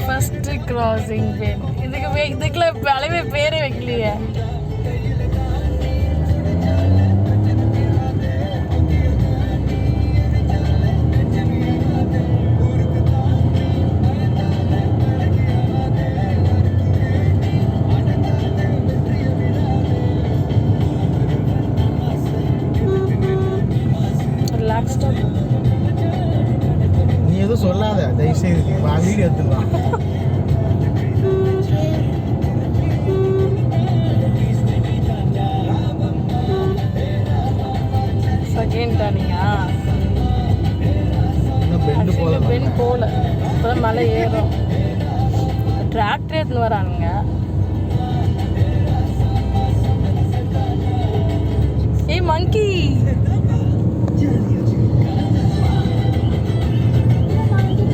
First crossing pen. இதுக்குள்ள அளவே பேரே வைக்கலையே. நீ எதுவும் சொல்லாத தயவுசெய்து வீடியோ எடுத்துடலாம். செகண்ட் டானியா பெண் போல இப்போதான் மலை ஏறும். டிராக்டர் எடுத்துன்னு வரானுங்க. ஏய் மங்கி,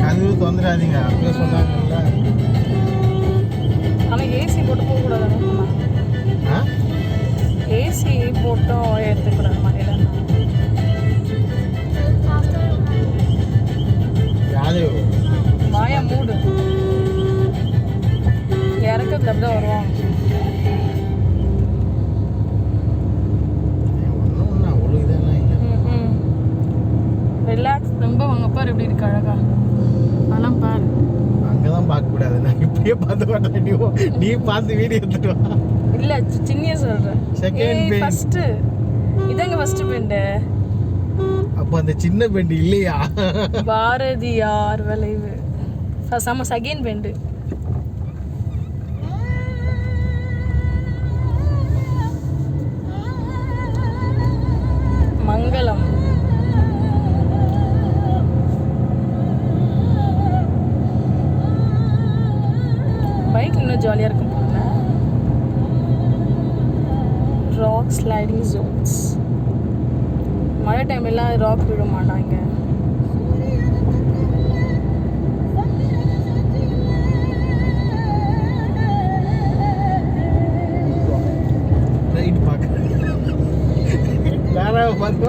அது தொந்தராதீங்க அப்படியே சொன்னாங்கல்ல. ஆனால் ஏசி போட்டு போகக்கூடாது. ஏசி போட்டும் எடுத்துக்கூடாது மலையில. யாரு வாயா மூடு. இறக்கத்துல அப்படிதான் வருவான். ரிலாக்ஸ். ரொம்ப வாங்க பாரு எப்படி இருக்கு அழகா. அதெல்லாம் பாரு. அங்கதான் பார்க்க கூடாது. நான் இப்படியே பார்த்து மாட்டேன். நீ பார்த்து வீடியோ எடுத்துட்டு வா. இல்ல சின்னிய சொல்றேன். Second bend first. இதங்க ஃபர்ஸ்ட் பெண்ட். அப்ப அந்த சின்ன பெண்ட் இல்லையா? பாரதியார் வளைவு. சம செகண்ட் பெண்ட். மங்களம். பைக் இன்னும் ஜாலியாக இருக்கும் போல. Rock sliding Jones. மழை டைம் எல்லாம் ராக் விட மாட்டாங்க. ரைட் பார்க்க வேற பார்த்து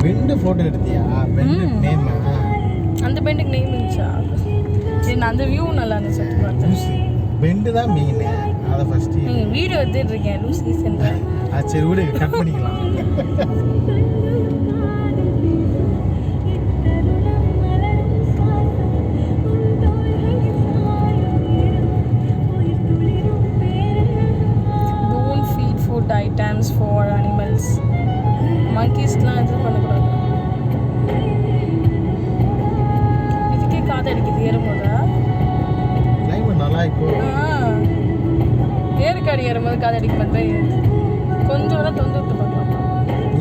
பெண்டு ஃபோட்டோ எடுத்தியா? பெண்டு நேம் அந்த பெண்டுக்கு நேம் இருந்துச்சா? சரி, நான் அந்த வியூ நல்லா இருந்துச்சு பார்த்தேன். பெண்டு தான் மெயின். அதை ஃபர்ஸ்ட் வீடியோ எடுத்துட்டு இருக்கேன். Lucy centre. சரி விடு, கட் பண்ணிக்கலாம். Don't feed food items for animals. monkeysலாம் எதுவும் பண்ணக்கூடாது. இதுக்கே காது அடிக்குது ஏறும்போதா? கிளைமேட் நல்லா இப்போ. ஏறுக்காடி ஏறும்போது காது அடிக்க மாட்டேன். கொஞ்சம் தான் தொந்து விட்டு பார்க்கலாம்.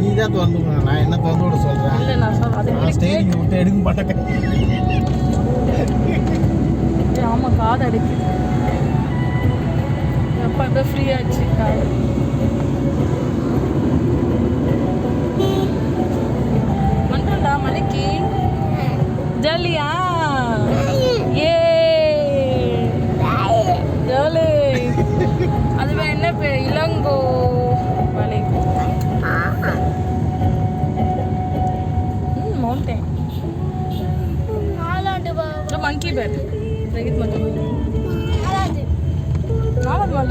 நீ தான் திறந்து. நான் என்ன திறந்து விட சொல்கிறேன்? இல்லை நான் சொல்கிறேன். ஸ்டேரிங் விட்டு எடுக்க மாட்டேன். ஆமாம், காது அடிக்குது. அப்போ இப்போ ஃப்ரீயாச்சு காது. மன்றா மலைக்கு ஜாலியா? ஏ ஜாலி. அதுவே என்ன பேர்? இளங்கோ மலை. மவுண்டன். மங்கி பேட்.